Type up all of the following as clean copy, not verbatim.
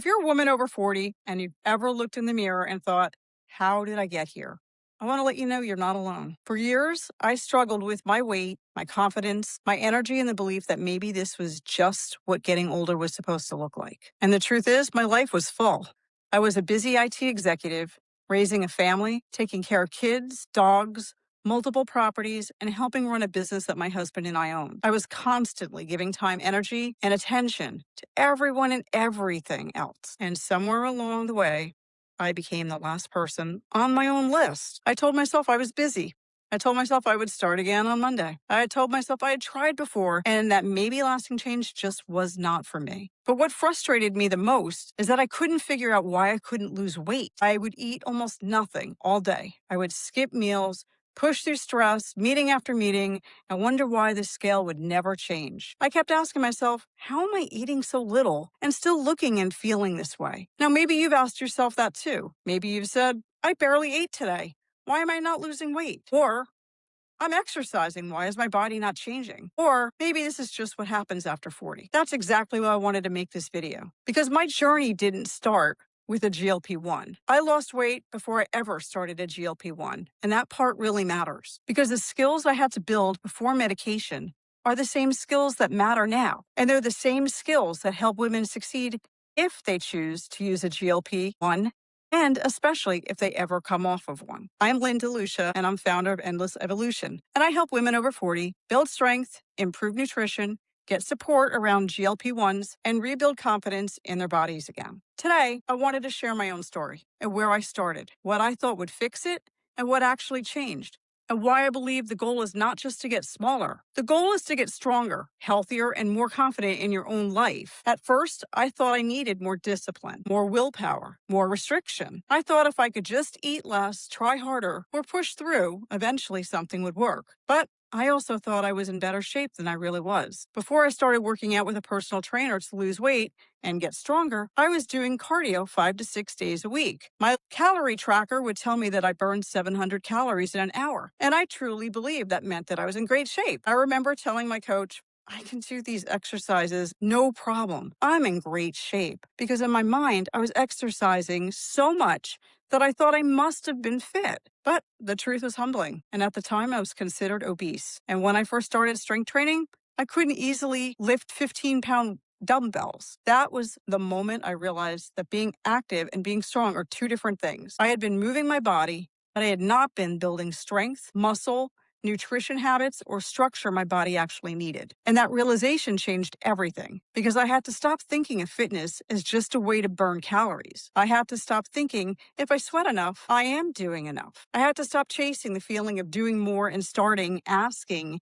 If you're a woman over 40 and you've ever looked in the mirror and thought, how did I get here? I want to let you know you're not alone. For years, I struggled with my weight, my confidence, my energy, and the belief that maybe this was just what getting older was supposed to look like. And the truth is, my life was full. I was a busy IT executive, raising a family, taking care of kids, dogs, multiple properties, and helping run a business that my husband and I own. I was constantly giving time, energy, and attention to everyone and everything else. And somewhere along the way, I became the last person on my own list. I told myself I was busy. I told myself I would start again on Monday. I had told myself I had tried before and that maybe lasting change just was not for me. But what frustrated me the most is that I couldn't figure out why I couldn't lose weight. I would eat almost nothing all day. I would skip meals, push through stress, meeting after meeting, and wonder why the scale would never change. I kept asking myself, how am I eating so little and still looking and feeling this way? Now, maybe you've asked yourself that too. Maybe you've said, I barely ate today. Why am I not losing weight? Or, I'm exercising. Why is my body not changing? Or maybe this is just what happens after 40. That's exactly why I wanted to make this video, because my journey didn't start with a GLP-1. I lost weight before I ever started a GLP-1, and that part really matters because the skills I had to build before medication are the same skills that matter now, and they're the same skills that help women succeed if they choose to use a GLP-1 and especially if they ever come off of one. I'm Lucia, and I'm founder of Endless Evolution, and I help women over 40 build strength, improve nutrition, get support around GLP-1s, and rebuild confidence in their bodies again. Today, I wanted to share my own story and where I started, what I thought would fix it, and what actually changed, and why I believe the goal is not just to get smaller. The goal is to get stronger, healthier, and more confident in your own life. At first, I thought I needed more discipline, more willpower, more restriction. I thought if I could just eat less, try harder, or push through, eventually something would work. But I also thought I was in better shape than I really was. Before I started working out with a personal trainer to lose weight and get stronger, I was doing cardio 5 to 6 days a week. My calorie tracker would tell me that I burned 700 calories in an hour, and I truly believed that meant that I was in great shape. I remember telling my coach, I can do these exercises, no problem. I'm in great shape because in my mind, I was exercising so much that I thought I must have been fit. But the truth was humbling. And at the time, I was considered obese. And when I first started strength training, I couldn't easily lift 15-pound dumbbells. That was the moment I realized that being active and being strong are two different things. I had been moving my body, but I had not been building strength, muscle, nutrition habits, or structure my body actually needed. And that realization changed everything because I had to stop thinking of fitness as just a way to burn calories. I had to stop thinking if I sweat enough, I am doing enough. I had to stop chasing the feeling of doing more and starting asking,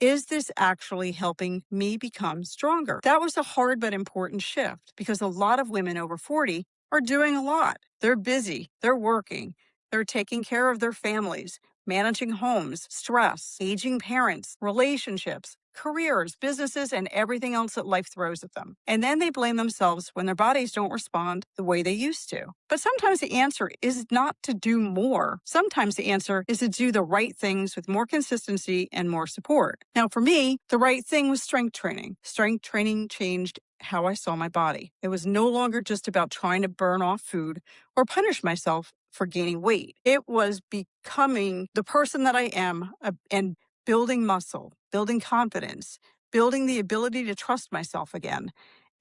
is this actually helping me become stronger? That was a hard but important shift because a lot of women over 40 are doing a lot. They're busy, they're working, they're taking care of their families, managing homes, stress, aging parents, relationships, careers, businesses, and everything else that life throws at them. And then they blame themselves when their bodies don't respond the way they used to. But sometimes the answer is not to do more. Sometimes the answer is to do the right things with more consistency and more support. Now, for me, the right thing was strength training. Strength training changed how I saw my body. It was no longer just about trying to burn off food or punish myself for gaining weight. It was becoming the person that I am and building muscle, building confidence, building the ability to trust myself again.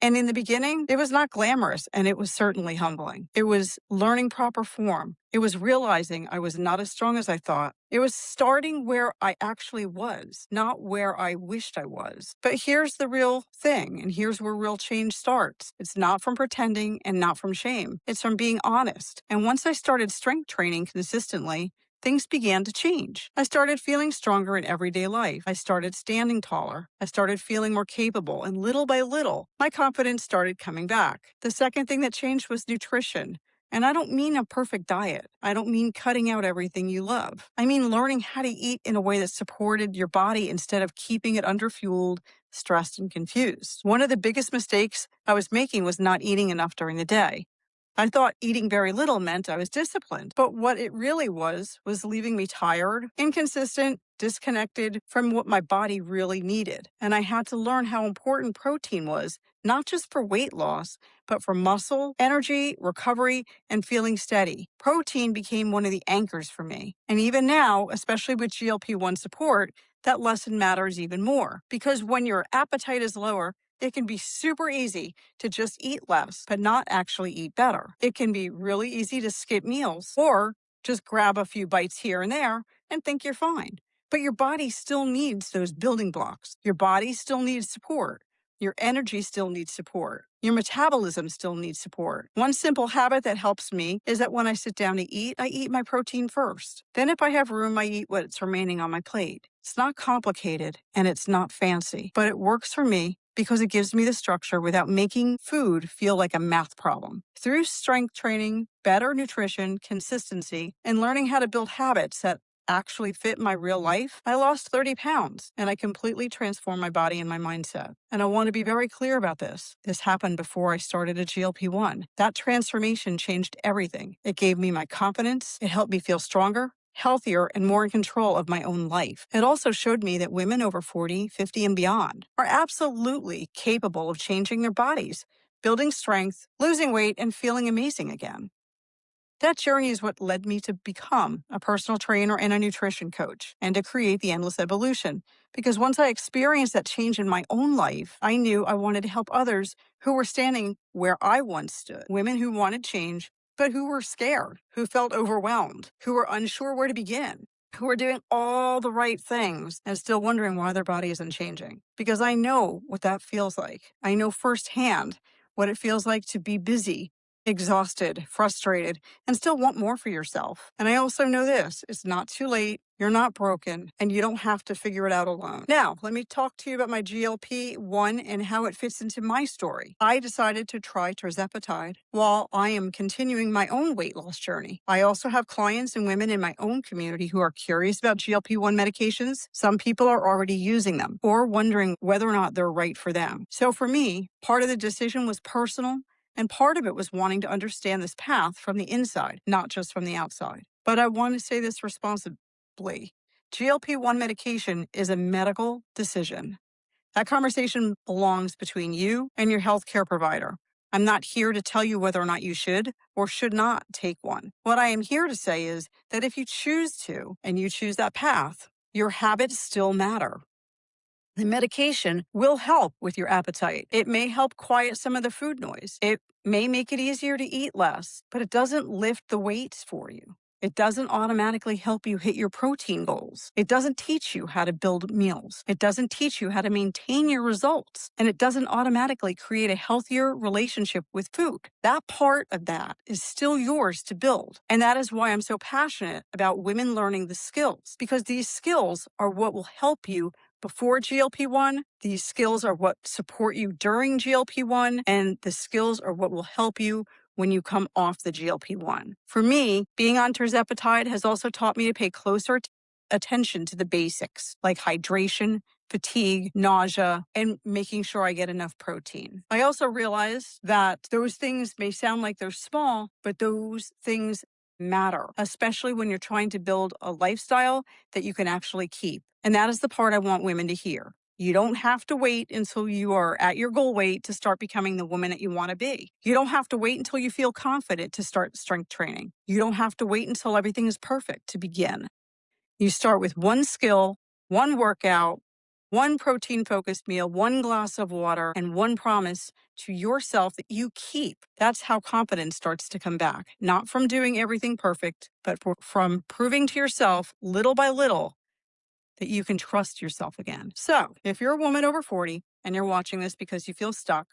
And in the beginning, it was not glamorous and it was certainly humbling. It was learning proper form. It was realizing I was not as strong as I thought. It was starting where I actually was, not where I wished I was. But here's the real thing, and here's where real change starts. It's not from pretending and not from shame. It's from being honest. And once I started strength training consistently, things began to change. I started feeling stronger in everyday life. I started standing taller. I started feeling more capable, and little by little, my confidence started coming back. The second thing that changed was nutrition. And I don't mean a perfect diet. I don't mean cutting out everything you love. I mean learning how to eat in a way that supported your body instead of keeping it underfueled, stressed, and confused. One of the biggest mistakes I was making was not eating enough during the day. I thought eating very little meant I was disciplined, but what it really was leaving me tired, inconsistent, disconnected from what my body really needed. And I had to learn how important protein was, not just for weight loss, but for muscle, energy, recovery, and feeling steady. Protein became one of the anchors for me. And even now, especially with GLP-1 support, that lesson matters even more because when your appetite is lower, it can be super easy to just eat less, but not actually eat better. It can be really easy to skip meals or just grab a few bites here and there and think you're fine. But your body still needs those building blocks. Your body still needs support. Your energy still needs support. Your metabolism still needs support. One simple habit that helps me is that when I sit down to eat, I eat my protein first. Then, if I have room, I eat what's remaining on my plate. It's not complicated and it's not fancy, but it works for me because it gives me the structure without making food feel like a math problem. Through strength training, better nutrition, consistency, and learning how to build habits that actually fit my real life, I lost 30 pounds and I completely transformed my body and my mindset. And I want to be very clear about this. This happened before I started a GLP-1. That transformation changed everything. It gave me my confidence. It helped me feel stronger, healthier, and more in control of my own life. It also showed me that women over 40, 50, and beyond are absolutely capable of changing their bodies, building strength, losing weight, and feeling amazing again. That journey is what led me to become a personal trainer and a nutrition coach and to create the Endless Evolution. Because once I experienced that change in my own life, I knew I wanted to help others who were standing where I once stood. Women who wanted change, but who were scared, who felt overwhelmed, who were unsure where to begin, who were doing all the right things and still wondering why their body isn't changing. Because I know what that feels like. I know firsthand what it feels like to be busy, exhausted, frustrated, and still want more for yourself. And I also know this, it's not too late. You're not broken and you don't have to figure it out alone. Now, let me talk to you about my GLP-1 and how it fits into my story. I decided to try Tirzepatide while I am continuing my own weight loss journey. I also have clients and women in my own community who are curious about GLP-1 medications. Some people are already using them or wondering whether or not they're right for them. So for me, part of the decision was personal. And part of it was wanting to understand this path from the inside, not just from the outside. But I want to say this responsibly. GLP-1 medication is a medical decision. That conversation belongs between you and your healthcare provider. I'm not here to tell you whether or not you should or should not take one. What I am here to say is that if you choose to and you choose that path, your habits still matter. The medication will help with your appetite. It may help quiet some of the food noise. It may make it easier to eat less, but it doesn't lift the weights for you. It doesn't automatically help you hit your protein goals. It doesn't teach you how to build meals. It doesn't teach you how to maintain your results. And it doesn't automatically create a healthier relationship with food. That part of that is still yours to build. And that is why I'm so passionate about women learning the skills, because these skills are what will help you before GLP-1. These skills are what support you during GLP-1, and the skills are what will help you when you come off the GLP-1. For me, being on Tirzepatide has also taught me to pay closer attention to the basics like hydration, fatigue, nausea, and making sure I get enough protein. I also realized that those things may sound like they're small, but those things matter, especially when you're trying to build a lifestyle that you can actually keep. And that is the part I want women to hear. You don't have to wait until you are at your goal weight to start becoming the woman that you want to be. You don't have to wait until you feel confident to start strength training. You don't have to wait until everything is perfect to begin. You start with one skill, one workout, one protein-focused meal, one glass of water, and one promise to yourself that you keep. That's how confidence starts to come back. Not from doing everything perfect, but from proving to yourself little by little that you can trust yourself again. So if you're a woman over 40 and you're watching this because you feel stuck,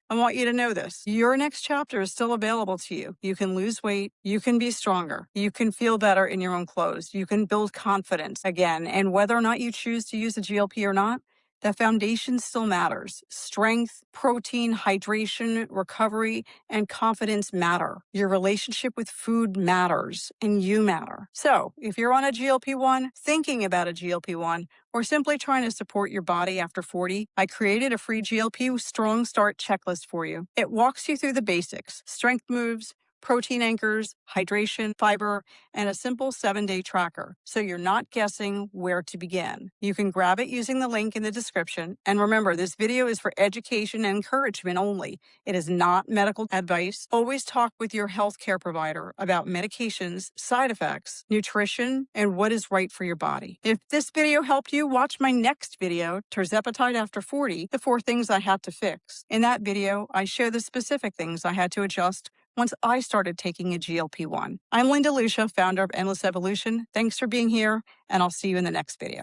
I want you to know this. Your next chapter is still available to you. You can lose weight. You can be stronger. You can feel better in your own clothes. You can build confidence again. And whether or not you choose to use a GLP or not, the foundation still matters. Strength, protein, hydration, recovery, and confidence matter. Your relationship with food matters, and you matter. So if you're on a GLP-1, thinking about a GLP-1, or simply trying to support your body after 40, I created a free GLP Strong Start checklist for you. It walks you through the basics, strength moves, protein anchors, hydration, fiber, and a simple 7-day tracker, so you're not guessing where to begin. You can grab it using the link in the description. And remember, this video is for education and encouragement only. It is not medical advice. Always talk with your healthcare provider about medications, side effects, nutrition, and what is right for your body. If this video helped you, watch my next video, Tirzepatide After 40, the 4 things I had to fix. In that video, I show the specific things I had to adjust once I started taking a GLP-1. I'm Lucia, founder of Endless Evolution. Thanks for being here, and I'll see you in the next video.